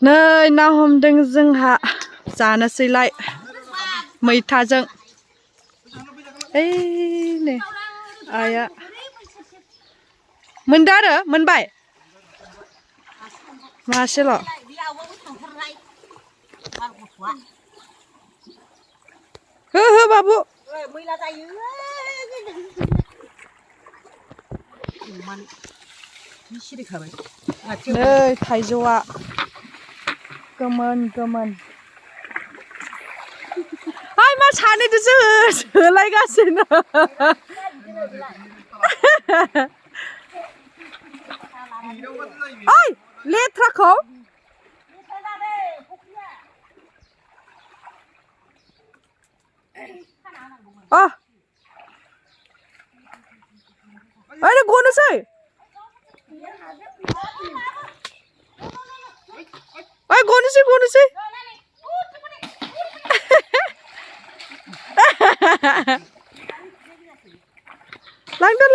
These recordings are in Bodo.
नै ना हमदों जोंहा जानोसैलाय मैथाजों ओइ नै आया मोनदों आरो मोनबाय मासेल' हो हो बाबु नै थाइजौआ गोमोन गोमोन आइ मा सानैदोसो होलायगासिनो ओइ लेथ्राखौ अ ओइ गनोसै ओइ गनोसै लांदो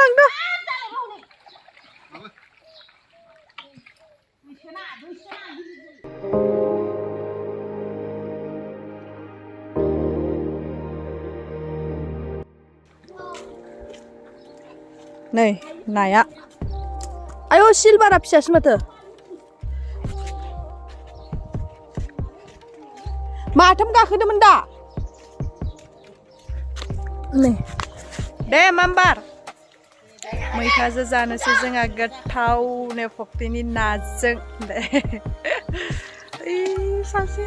नै नाया आयौ सिलभारा फिसासो माथो माथाम गाखोदोंमोन दा नै दे माम्बार मैथाजों जानोसै जोंहा गोथावनो फख्रिनि नाजों दे सासे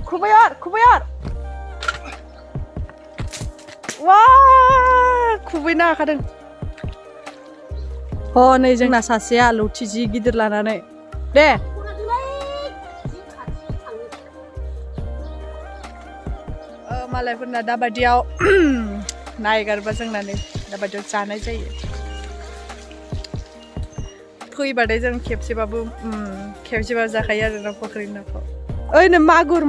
खुबैहर वा खुबैनो हाखादों नै जोंना सासेया लौथि जि गिदिर लानानै दे मालायफोरना दाबादियाव नायगारबा जोंना नै दाबादियाव जानाय जायो फैबाथाय जों खेबसेबाबो जाखायो आरो ना फख्रिनि नाखौ ओइ नै मागुर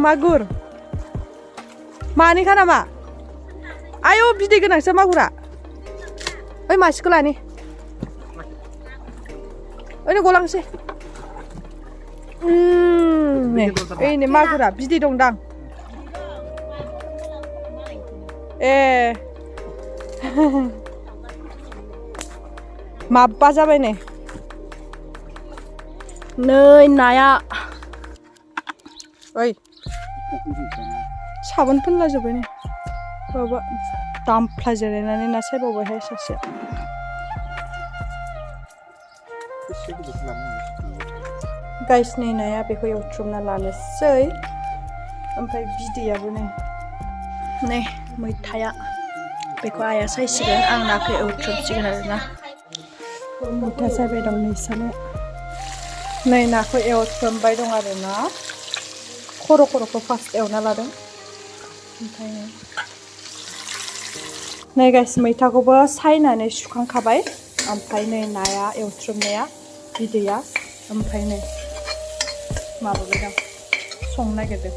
मानिखा नामा आयौ बिदै गोनांसो मागुरा ओइ मासेखौ लानि ओइ गलांसै ओइ नै मागुरा बिदै दंदां ए माबा जाबाय नै नाया ओइ साबोन फोनला जोब्बाय नै बाबा दामफ्ला जिरायनानै ना सायबावबायहाय सासे गाइस नै नाया बेखौ एवथ्रुमना लानोसै ओमफ्राय बिदैयाबो नै मैथाया बेखौ आइया सायसिगोन आं नाखौ एवथ्रुमसिगोन आरोना मैथा सायबाय दं नै नाखौ एवथ्रुमबाय दं आरोना खर'खौ फार्स्ट एवना लादों ओमफ्राय नै गाइस मैथाखौबो सायनानै सुखांखाबाय ओमफ्राय नै नाया एवथ्रुमनाया बिदैया ओमफ्राय नै माबाबाय दं संनो नागिरदों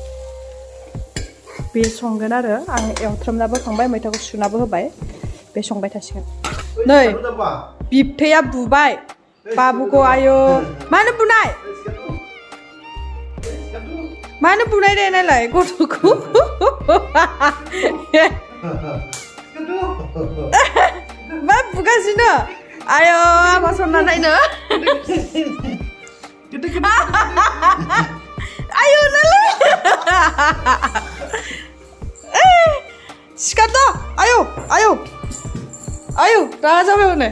बे संगोन आरो आं एवथ्रोमना बोखांबाय मैथाखौ सुनाबो होबाय बे संबाय थासिगोन नै बिबथैया बुबाय बाबुखौ आयौ मानो बुनाय दे नायलाय गथ'खौ मा बुगासिनो आयौ आमा सनना नायनो आयौ नालाय सिखारद' आयौ रागा जाबाय हनै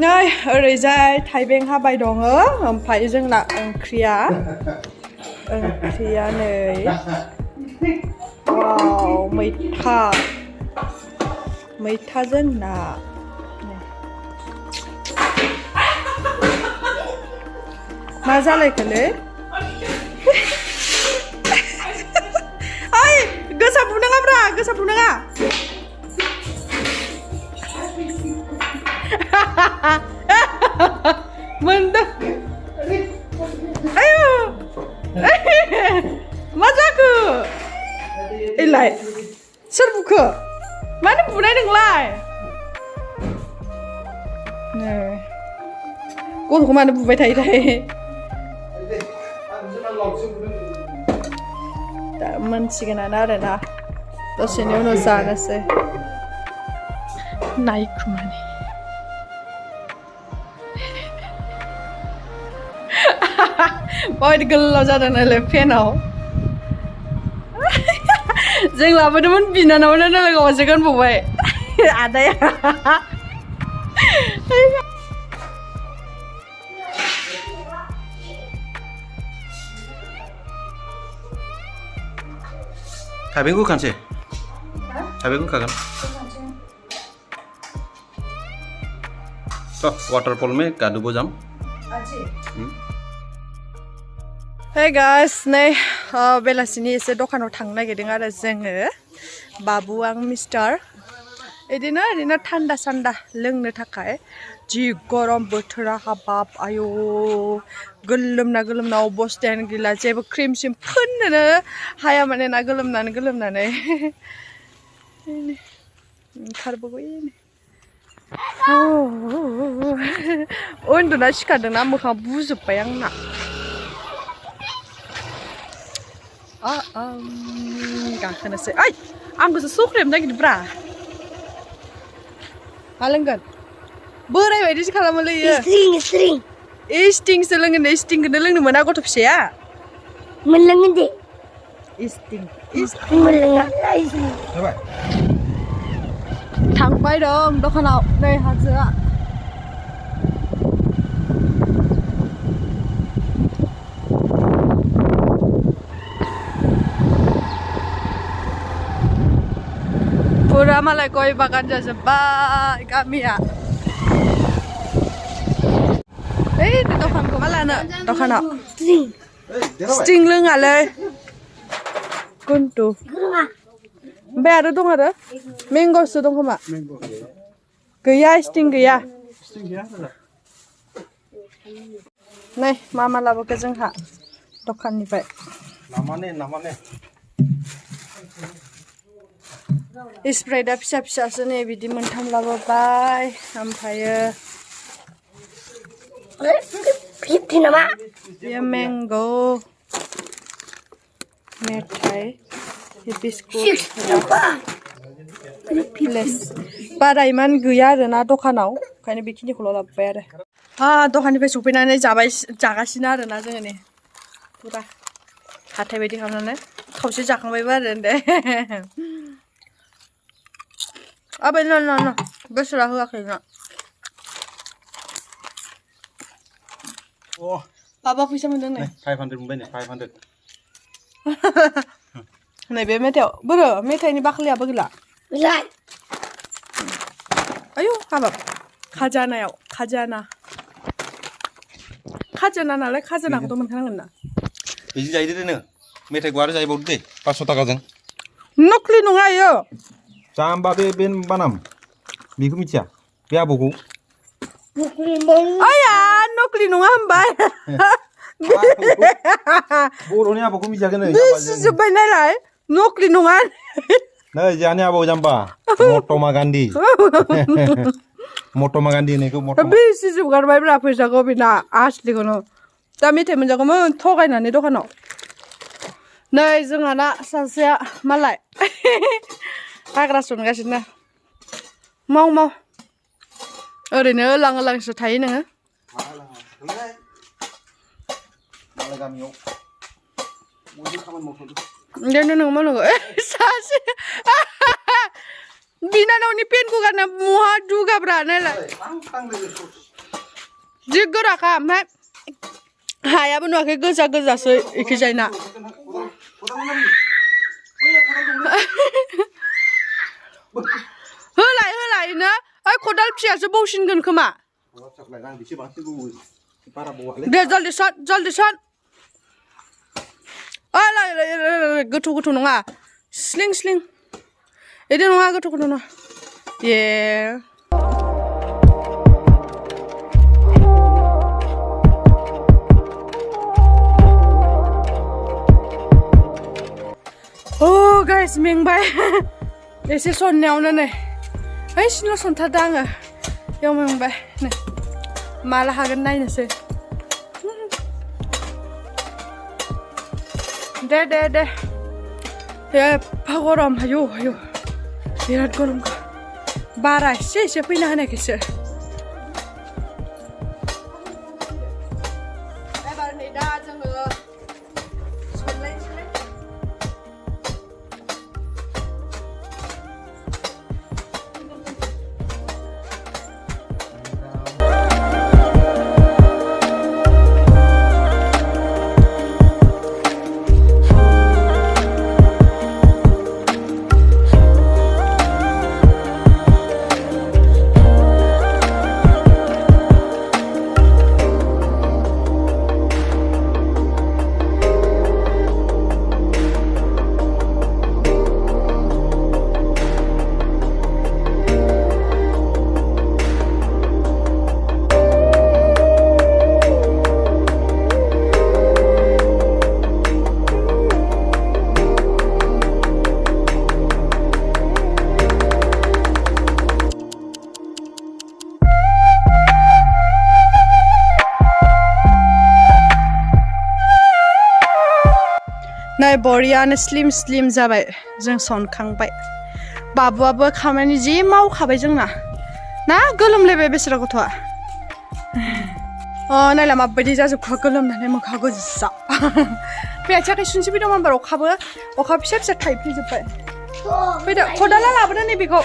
नै ओरैजाय थाइबें हाबाय दङ ओमफ्राय जोंना ओंख्रिया नै वाव मैथाजों ना मा जालायखोलै ओइ गोसा बुनाङा मोनदों आयौ मा जाखो एलाय सोर बुखो मानो बुनाय नोंलाय गथ'खौ मानो बुबाय थायो दा मोनसिगोनानो आरोना दसेनि उनाव जानोसै नायखुमानि माबायदि गोलाव जादों नालाय फेनाव जों लाबोदोंमोन बिनानावनो नालाय गावसो गानबावबाय आदाया Habis kan sih? Habis kan? So waterfall में कादू बोजाम. Hey guys, नै बेलासिनि एसे दखानाव थांनो नागिरदों आरो जोङो बाबु आं मिस्टार इदिनो थान्दा सान्दा लोंनो थाखाय जि गरम बोथोरा हाबाब आयौ गोलोमना अबस्थायानो गैला जेबो क्रिम सिम फोननोनो हाया माने ना गोलोमनानै ओंखारबोबाय उन्दुना सिखारदोंना मोखां बुजोब्बाय आंना गाखोनोसै ओइ आंखौसो सख्रेबनो नागिरदोंब्रा मा लोंगोन बोराय बायदिसो खालामोलै स्टिंसो लोंगोन दे स्टिंखौनो लोंनो मोना गथ' फिसाया मोनलोङो दे स्टिं मोनलोङा थांबाय दं दखानाव नै हाजोआ पुरा मालाय गय बागान जाजोब्बाय गामिया ओइ दखानखौ मा लानो दखानाव स्टिं लोङालै गुन्टु ओमफ्राय आरो दं आरो मेंग'सो दं खोमा गैया स्टिं गैया नै मा लाबोखो जोंहा दखाननिफ्राय स्प्राइटआ फिसासो नै बिदि मोनथाम लाबोबाय ओमफ्रायो 50 नामा ये मैंगो मेथाइ बिस्कुट प्लेस बारा इमान गैया आरोना दखानाव ओंखायनो बेखिनिखौल' लाबोबाय आरो दखाननिफ्राय सफैनानै जागासिनो आरोना जोङो नै पुरा हाथाय बायदि खालामनानै खावसे जाखांबायबो आरो दे आबै न गोसोरा होआखै ना बाबा फैसा मोनदों नै 500 मोनबाय नै 500 नैबे मेथाइयाव बोरो मेथाइनि बाख्लियाबो गैला आयौ हाबाब खाजाना नालाय खाजानाखौथ' मोनखानांगोन ना बिदि जाहैदो दे नों मेथाइखौ आरो जाहैबावदो दे 500 थाखाजों नकलि नङा इयो जाम्बा बे बानाम बेखौ मिथिया बे आबौखौ आया नकलि नङा होनबाय बर'नि आबौखौ मिथियाखै नै जोब्बाय नालाय नकलि नङा नै जोंहानि आबौ जाम्बा महात्मा गान्धी होननायखौ बेसे जोबगारबायब्रा फैसाखौ बेना आसलिखौनो दा मेथाइ मोनजागौमोन थगायनानै दखानाव नै जोंहाना सासेया मालाय हाग्रा सनगासिनो माव ओरैनो लांसो थायो नोङो ओंखायनो नों मावनांगौ सासे बिनानावनि पेनखौ गारना महा दुगाब्रा नायलाय जि गोराखा ओमफ्राय हायाबो नुवाखै गोजासो एखिजायना होलायनो ओइ खदाल फिसासो बौसिनगोन खोमा दे जल्दि सन गोथौ नङा स्लिं इदि नङा गोथौ नङा ये गाइस मेंबाय एसे सननायावनो नै ओइ सिनो सनथारदों आङो बेयाव मेंबाय नै माला हागोन नायनोसै दे एफा गरम आयु बिराद गरम बारा एसे फैना होनायखायसो एबार नै दा जोङो संलायनोसै नै बरियानो स्लिम जाबाय जों संखांबाय बाबुआबो खामानि जि मावखाबाय जोंना ना गोलोमलायबाय बेसरा गथ'आ नायला माबायदि जाजोबखो गोलोमनानै मोखां गोजा बे आथिं आखाइ सुनसि फैदोंमोन अखा फिसा थाइफ्रिजोब्बाय फैदो खदाला लाबोदो नैबेखौ